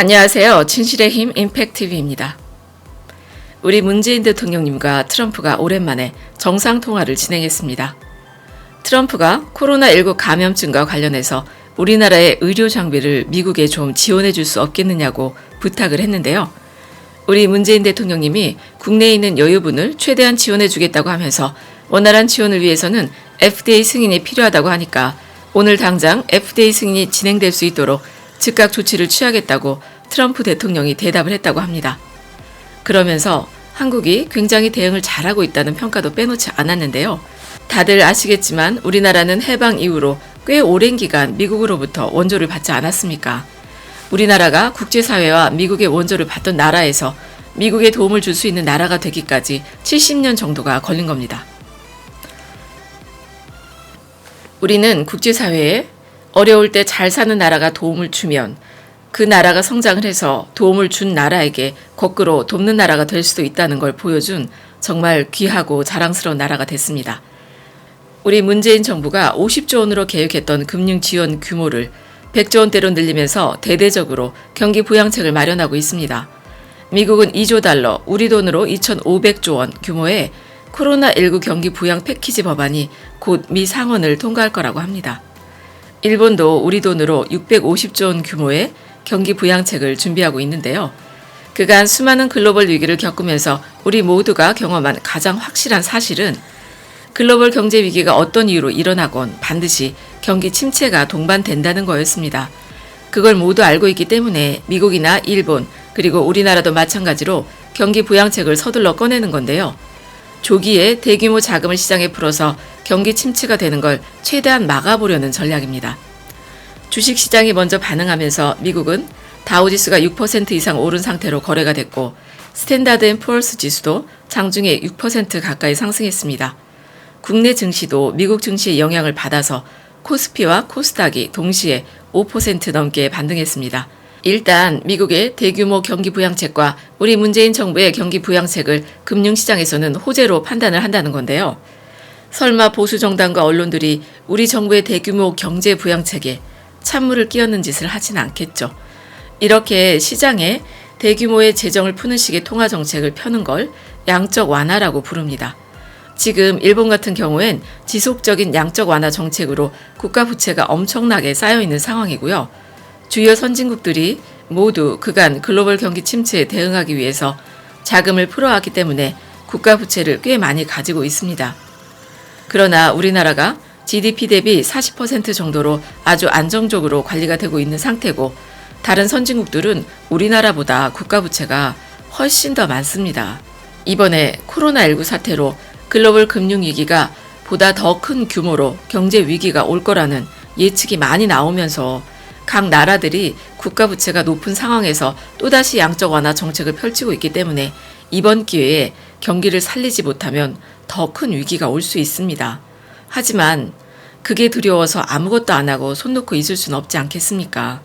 안녕하세요. 진실의 힘 임팩TV입니다. 우리 문재인 대통령님과 트럼프가 오랜만에 정상통화를 진행했습니다. 트럼프가 코로나19 감염증과 관련해서 우리나라의 의료 장비를 미국에 좀 지원해 줄 수 없겠느냐고 부탁을 했는데요. 우리 문재인 대통령님이 국내에 있는 여유분을 최대한 지원해 주겠다고 하면서 원활한 지원을 위해서는 FDA 승인이 필요하다고 하니까 오늘 당장 FDA 승인이 진행될 수 있도록 즉각 조치를 취하겠다고 트럼프 대통령이 대답을 했다고 합니다. 그러면서 한국이 굉장히 대응을 잘하고 있다는 평가도 빼놓지 않았는데요. 다들 아시겠지만 우리나라는 해방 이후로 꽤 오랜 기간 미국으로부터 원조를 받지 않았습니까? 우리나라가 국제사회와 미국의 원조를 받던 나라에서 미국에 도움을 줄 수 있는 나라가 되기까지 70년 정도가 걸린 겁니다. 우리는 국제사회에 어려울 때 잘 사는 나라가 도움을 주면 그 나라가 성장을 해서 도움을 준 나라에게 거꾸로 돕는 나라가 될 수도 있다는 걸 보여준 정말 귀하고 자랑스러운 나라가 됐습니다. 우리 문재인 정부가 50조 원으로 계획했던 금융 지원 규모를 100조 원대로 늘리면서 대대적으로 경기 부양책을 마련하고 있습니다. 미국은 2조 달러, 우리 돈으로 2,500조 원 규모의 코로나19 경기 부양 패키지 법안이 곧 미 상원을 통과할 거라고 합니다. 일본도 우리 돈으로 650조 원 규모의 경기 부양책을 준비하고 있는데요. 그간 수많은 글로벌 위기를 겪으면서 우리 모두가 경험한 가장 확실한 사실은 글로벌 경제 위기가 어떤 이유로 일어나건 반드시 경기 침체가 동반된다는 거였습니다. 그걸 모두 알고 있기 때문에 미국이나 일본 그리고 우리나라도 마찬가지로 경기 부양책을 서둘러 꺼내는 건데요. 조기에 대규모 자금을 시장에 풀어서 경기 침체가 되는 걸 최대한 막아보려는 전략입니다. 주식시장이 먼저 반응하면서 미국은 다우지수가 6% 이상 오른 상태로 거래가 됐고 스탠다드&푸어스 지수도 장중에 6% 가까이 상승했습니다. 국내 증시도 미국 증시의 영향을 받아서 코스피와 코스닥이 동시에 5% 넘게 반등했습니다. 일단 미국의 대규모 경기 부양책과 우리 문재인 정부의 경기 부양책을 금융시장에서는 호재로 판단을 한다는 건데요. 설마 보수 정당과 언론들이 우리 정부의 대규모 경제 부양책에 찬물을 끼얹는 짓을 하진 않겠죠. 이렇게 시장에 대규모의 재정을 푸는 식의 통화 정책을 펴는 걸 양적 완화라고 부릅니다. 지금 일본 같은 경우엔 지속적인 양적 완화 정책으로 국가 부채가 엄청나게 쌓여 있는 상황이고요. 주요 선진국들이 모두 그간 글로벌 경기 침체에 대응하기 위해서 자금을 풀어왔기 때문에 국가 부채를 꽤 많이 가지고 있습니다. 그러나 우리나라가 GDP 대비 40% 정도로 아주 안정적으로 관리가 되고 있는 상태고 다른 선진국들은 우리나라보다 국가 부채가 훨씬 더 많습니다. 이번에 코로나19 사태로 글로벌 금융위기가 보다 더 큰 규모로 경제 위기가 올 거라는 예측이 많이 나오면서 각 나라들이 국가 부채가 높은 상황에서 또다시 양적 완화 정책을 펼치고 있기 때문에 이번 기회에 경기를 살리지 못하면 더 큰 위기가 올 수 있습니다. 하지만 그게 두려워서 아무것도 안 하고 손 놓고 있을 수는 없지 않겠습니까?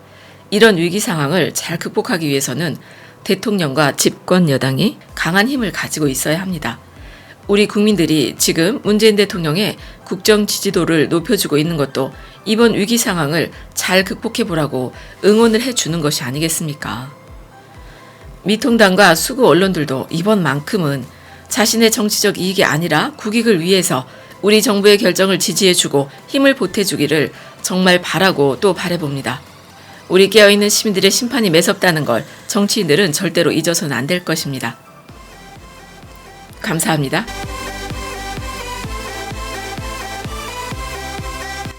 이런 위기 상황을 잘 극복하기 위해서는 대통령과 집권 여당이 강한 힘을 가지고 있어야 합니다. 우리 국민들이 지금 문재인 대통령의 국정 지지도를 높여주고 있는 것도 이번 위기 상황을 잘 극복해보라고 응원을 해주는 것이 아니겠습니까? 미통당과 수구 언론들도 이번만큼은 자신의 정치적 이익이 아니라 국익을 위해서 우리 정부의 결정을 지지해주고 힘을 보태주기를 정말 바라고 또 바라봅니다. 우리 깨어있는 시민들의 심판이 매섭다는 걸 정치인들은 절대로 잊어서는 안 될 것입니다. 감사합니다.